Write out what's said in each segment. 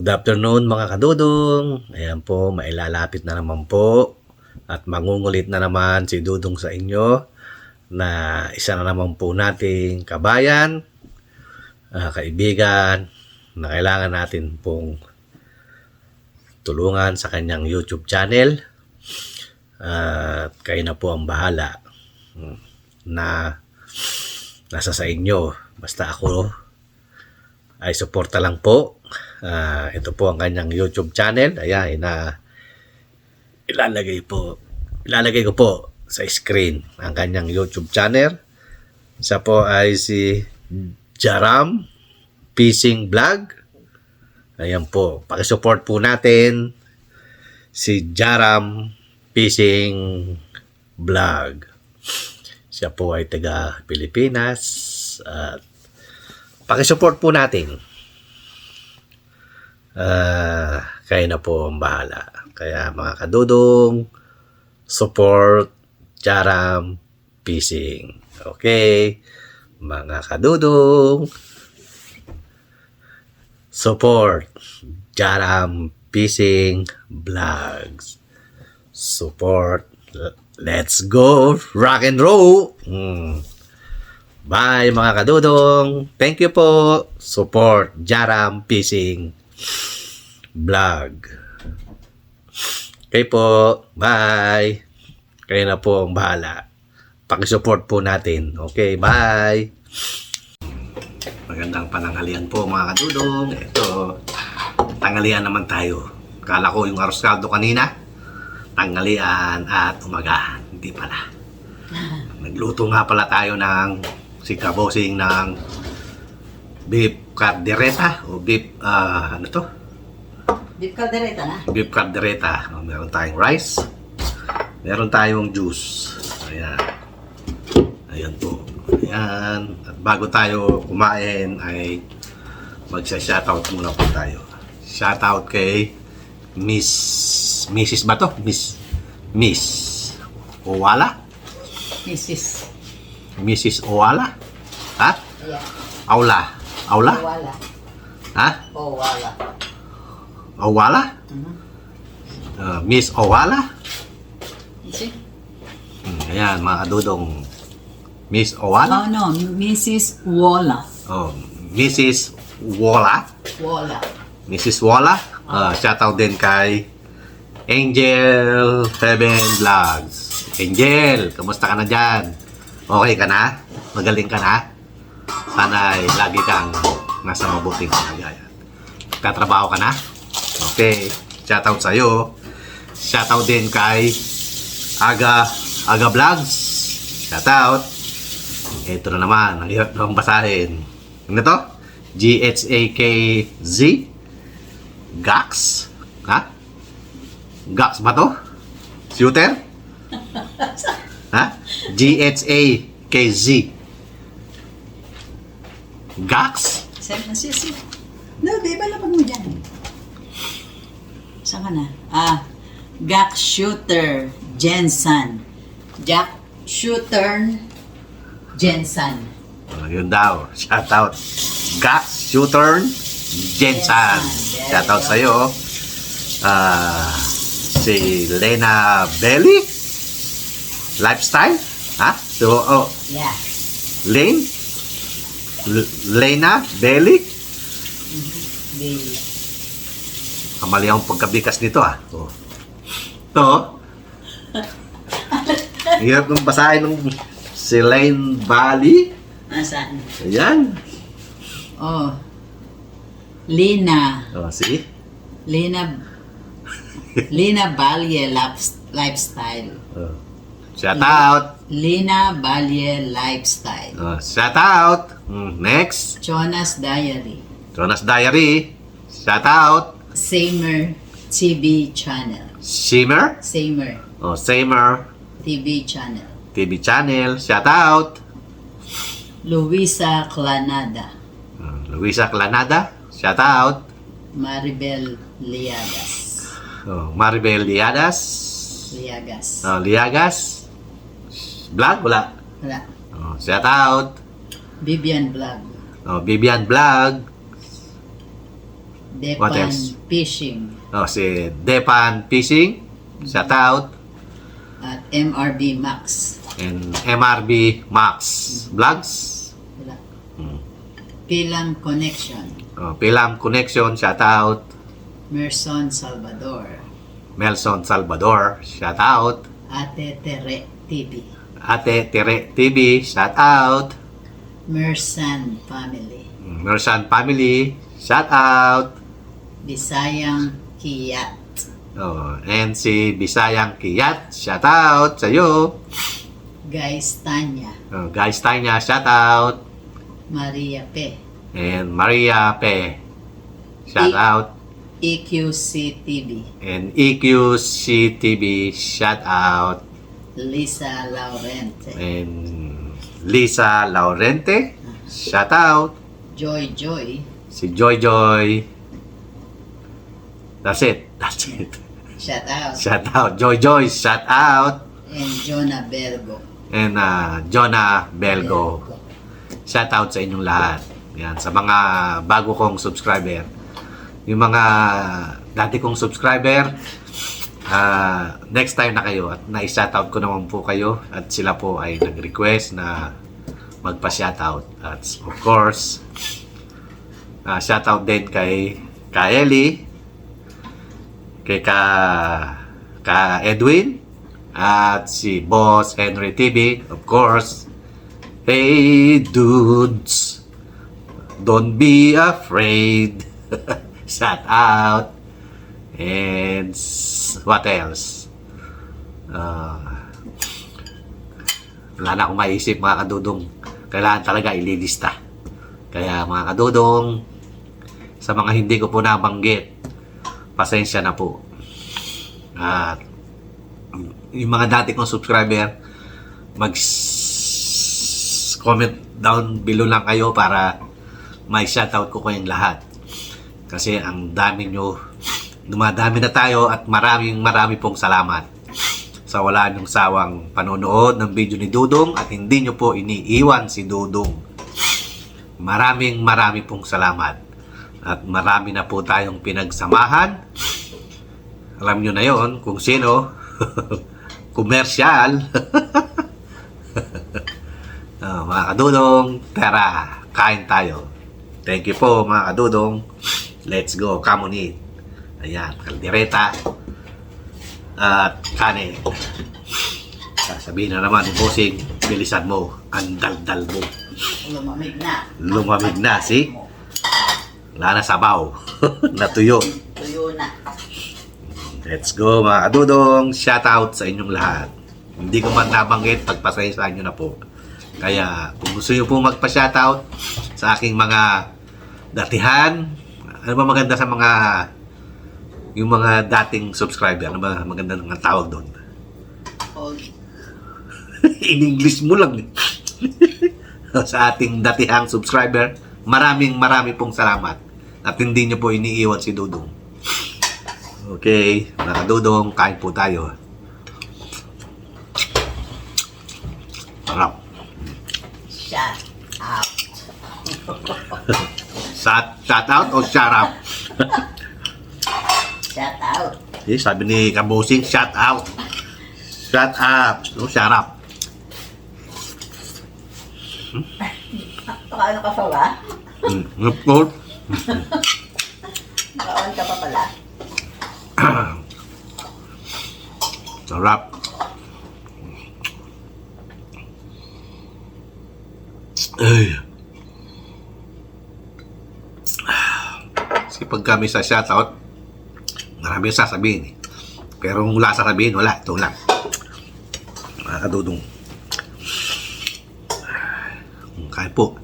Good afternoon mga kadudong. Ayan po, mailalapit na naman po at mangungulit na naman si Dudong sa inyo na isa na naman po nating kabayan, kaibigan na kailangan natin pong tulungan sa kanyang YouTube channel. At kayo na po ang bahala na nasa sa inyo. Basta ako ay suporta lang po. Ito po ang kanyang YouTube channel. Ayan, ilalagay ko po sa screen ang kanyang YouTube channel. Siya po ay si Jaram Fishing Vlog. Ayan po, pakisupport po natin si Jaram Fishing Vlog. Siya po ay taga Pilipinas at pakisupport po natin. Kayo na po ang bahala. Kaya mga kadudong, support Jaram Fishing. Okay? Mga kadudong, support Jaram Fishing Vlogs. Support. Let's go rock and roll. Bye mga kadudong. Thank you po. Support Jaram Fishing Vlog. Okay po. Bye. Kayo na po ang bahala. Pakisupport po natin. Okay, bye. Magandang pananghalian po mga kadudong. Ito, tanghalian naman tayo. Kala ko yung arroz caldo kanina, tanghalian at umaga. Hindi pala. Nagluto nga pala tayo ng si Kabosing ng beef caldereta o beef, ano to? Beef caldereta na? Beef caldereta. Meron tayong rice. Meron tayong juice. Ayan. Ayan po. Ayan. At bago tayo kumain ay magsa-shoutout muna po tayo. Shoutout kay Mrs. ba to? Miss Owala? Mrs. Owala? Ha? Yeah. Aula? Owala. Ha? Owala. Owala? Miss Owala? See? Ayan, mga kadudong. Miss Owala? Oh no, Mrs. Wala. Oh, Mrs. Wala? Wala. Mrs. Wala? Shoutout din kay Angel Heaven Vlogs. Angel, kamusta ka na dyan? Okay ka na? Magaling ka na? Sana ay lagi kang nasa mabuting kalagayan. Katrabaho ka na? Okay. Shoutout sa'yo. Shoutout din kay Aga Vlogs. Shoutout. Ito na naman. Ang hirap naman basahin. Ano to? GHAKZ? Gax? Ha? Gax ba to? Shooter? Ha? GHAKZ? Gax? Sip. No, di ba lapag mo dyan? Saan ka na? Jack Shooter Jensen. Jack Shooter Jensen. Yun daw. Shoutout. Gax Shooter Jensen. Shoutout sa'yo. Si Lena Belly? Lifestyle? Ha? So, Yeah. Lena Belly? Baby. Kamali ang pagkabikas nito Oh. Ito. Hirap nung basahin ng si Lane Bali. Saan? Ayan. Oh. Lina. See? Lina Balye Lifestyle. Shout out. Lina Balye Lifestyle. Shout out. Next. Jonas Diary. Jonas Diary. Shout out. Samer TV Channel. Shimmer. Samer Samer TV Channel. TV channel. Shout out. Luisa Clanada. Luisa Clanada. Shout out. Maribel Liagas. Maribel Liagas. Liagas. Vlog? Wala. Wala. Shout out. Vivian Vlog. Vivian Vlog. What Depan else? Fishing Si Depan Fishing, shout out. at MRB Max. And MRB Max Vlogs. Wala. Hmm. Pilang Connection. Pilam Connection, shout out. Merson Salvador. Melson Salvador, shout out. Ate Tere TV. Ate Tere TV, shout out. Mersan Family. Mersan Family, shout out. Bisayang Kiyat. And si Bisayang Kiyat, shout out sa iyo. Guys Tanya. Guys Tanya, shout out. Maria P. And Maria Pe, shout out. EQC TV. And EQC TV, shout out. Lisa Laurente. And Lisa Laurente, shout out. Joy Joy. Si Joy Joy. That's it. Shout out. Shout out. Joy Joy, shout out. And Jonah Belgo. And Jonah Belgo. Shout out sa inyong lahat. Yan, sa mga bago kong subscriber. Yung mga dati kong subscriber, next time na kayo at na-shoutout ko naman po kayo at sila po ay nag-request na magpa-shoutout. At of course, shoutout din kay Ellie, kay ka Edwin, at si Boss Henry TV, of course. Hey dudes, don't be afraid. Shout out. And what else? Wala na akong maisip mga kadudong. Kailangan talaga ililista. Kaya mga kadudong, sa mga hindi ko po nabanggit, pasensya na po. At yung mga dati kong subscriber, comment down below lang kayo para may shoutout ko kayong lahat. Kasi ang dami nyo, dumadami na tayo at maraming pong salamat sa wala nyong sawang panonood ng video ni Dudong at hindi nyo po iniiwan si Dudong. Maraming pong salamat at marami na po tayong pinagsamahan. Alam nyo na yon kung sino. Komersyal. Mga kadudong, tara, kain tayo. Thank you po mga kadudong. Let's go, come on eat. Ayan, kaldereta at kanin. Sasabihin na naman ni Bossing, bilisan mo, ang daldal mo. Lumamig na. Lumamig na, see? Wala na sabaw. Natuyo. Tuyo na. Let's go mga kadudong. Shout out sa inyong lahat. Hindi ko man nabanggit, pagpasaysahan nyo na po. Kaya kung gusto nyo po magpa-shoutout sa aking mga datihan, ano ba maganda sa mga yung mga dating subscriber? Ano ba maganda ng tawag doon? In English mo lang. Sa ating datihang subscriber, marami pong salamat. At hindi nyo po iniiwan si Dudong. Okay, mga Dudong, kain po tayo. Sarap. Shout out. Shout out o shut up? Shout out. Sabi ni Kabosing, shut out. Shut up. No, shut up. Paano ka pa ba? Of course. Bawal ka pa pala. Sarap. Ay. Kasi pag kami sa shoutout, marami sasabihin eh. Pero kung wala sasabihin, wala. Ito lang. Mga kadudong. Kain po.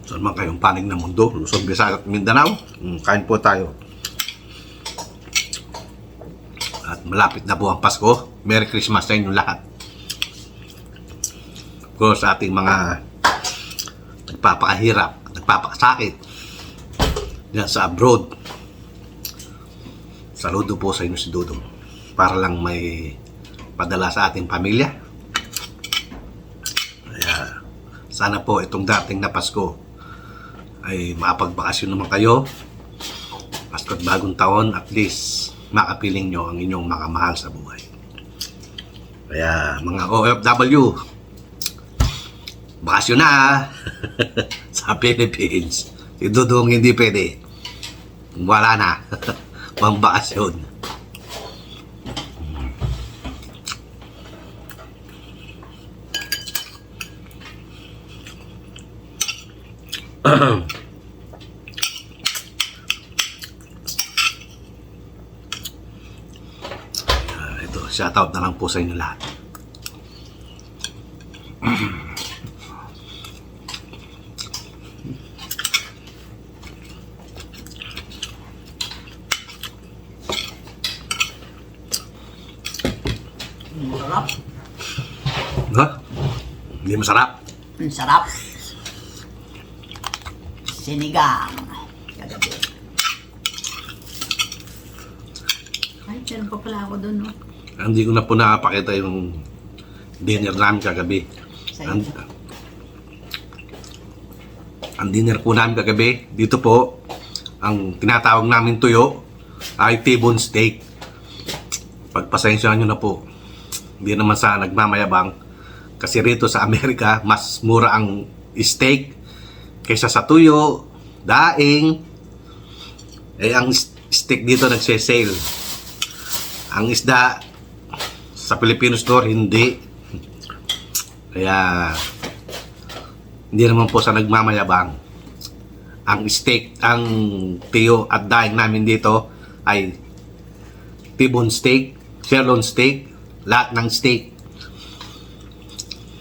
Saan man kayong panig ng mundo, Luzon, Visayas at Mindanao, kain po tayo. At malapit na po ang Pasko. Merry Christmas sa inyong lahat. Of course, sa ating mga nagpapakahirap, nagpapakasakit yan sa abroad. Saludo po sa inyo si Dudong. Para lang may padala sa ating pamilya. Kaya, Sana po itong dating na Pasko ay makapagbakasyon naman kayo. Pasko't bagong taon, at least makapiling nyo ang inyong makamahal sa buhay. Kaya mga OFW, bakasyon na sa Philippines. Si Dudong hindi pwede. Wala na. Pang bakasyon. Ito, shoutout na lang po sa inyo lahat. Sarap. Ha? Hindi masarap. Ang sarap. Sinigang. Kagabi. Ay, meron pa pala ako doon, no? Hindi ko na po nakapakita yung dinner namin kagabi. Sa inyo. Ang dinner po namin kagabi, dito po, ang tinatawag namin tuyo ay T-bone steak. Pagpasensyahan nyo na po. Hindi naman sa nagmamayabang. Kasi rito sa Amerika, mas mura ang steak kaysa sa tuyo, daing. Eh, ang steak dito nagsesale. Ang isda sa Filipino store, hindi. Kaya, hindi naman po sa nagmamayabang. Ang steak, ang tiyo at daing namin dito ay T-bone steak, sirloin steak, lahat ng steak.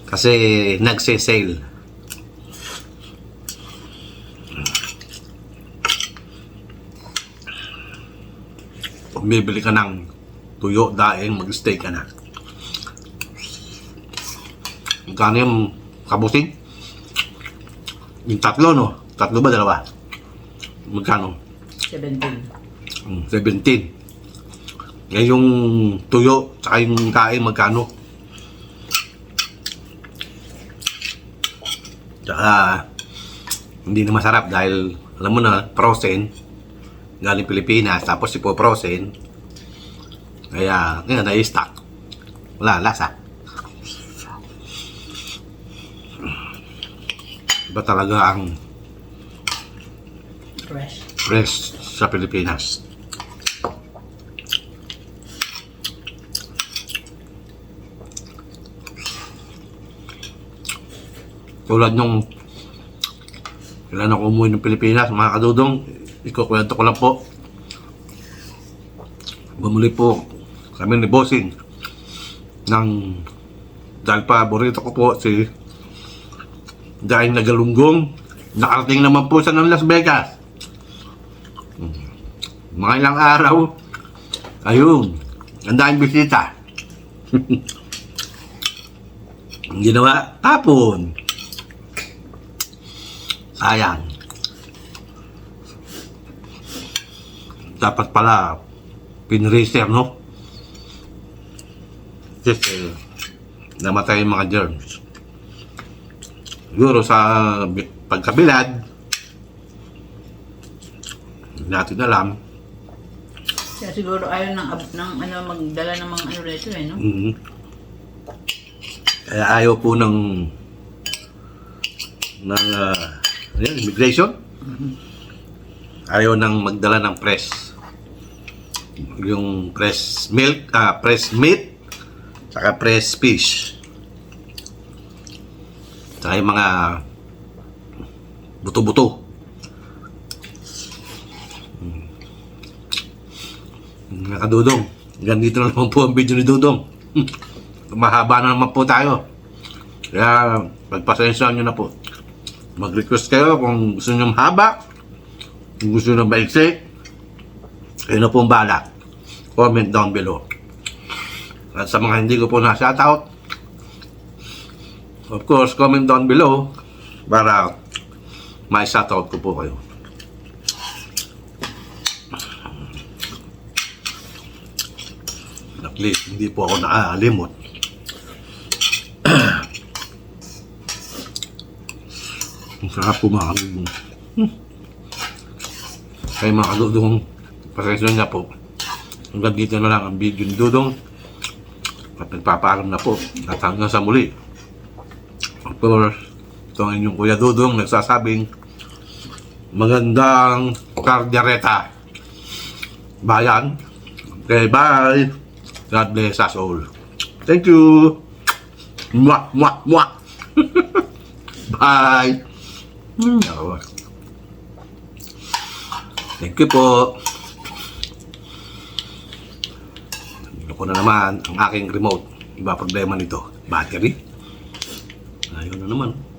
Kasi nagse-sale. Kung bibili ka ng tuyo, daing, mag-steak ka na. Magkano yung kabusing? Yung tatlo, no? Tatlo ba, dalawa? Magkano? 17. 17. Ngayon yung tuyo, tsaka yung kain, magkano? Tsaka, hindi na masarap dahil, alam mo na, frozen, galing Pilipinas, tapos ipo-frozen. Kaya, ngayon, na-stock. Wala, lasa. Iba talaga ang fresh sa Pilipinas. Tulad nung kailan ako umuwi ng Pilipinas, mga kadudong, ikukwento ko lang po. Bumuli po kami ni Bossing ng, dahil paborito ko po si daing na galunggong. Nakarating naman po siya ng Las Vegas. Mga ilang araw, ayun, ang daming bisita. Ang ginawa, tapon. Sayang. Dapat pala pinreser, no? Kasi namatay yung mga germs. Siguro sa pagkabilad, hindi natin alam. Kaya siguro ayaw ng ano, magdala ng mga ano rito, eh, no? Kaya ayaw po ng immigration. Ayaw nang magdala ng press. Yung press milk, press meat, saka press fish. Saka yung mga buto-buto. Mga kadudong, ganito na naman po ang video ni Dudong. Mahaba na naman po tayo. Kaya pagpasensyahan nyo na po. Mag-request kayo kung gusto nyo mahaba, kung gusto nyo maiksi, kayo na po ang bahala. Comment down below. At sa mga hindi ko po na-shoutout, of course, comment down below para ma-shoutout ko po kayo. At least, hindi po ako nakakalimot. Ang sarap po mga kadudong. Kaya mga kadudong, pasensya niya po. Hanggang dito na lang ang video ni Dudong. At nagpapaalam na po. At hanggang sa muli. Of course, ito ang inyong Kuya Dudong nagsasabing magandang kardyareta. Bayan. Okay, bye. God bless us all. Thank you. Mwah, mwah, mwah. Bye. Thank you po. Nilo ko na naman ang aking remote. Iba problema nito. Battery. Ayun na naman.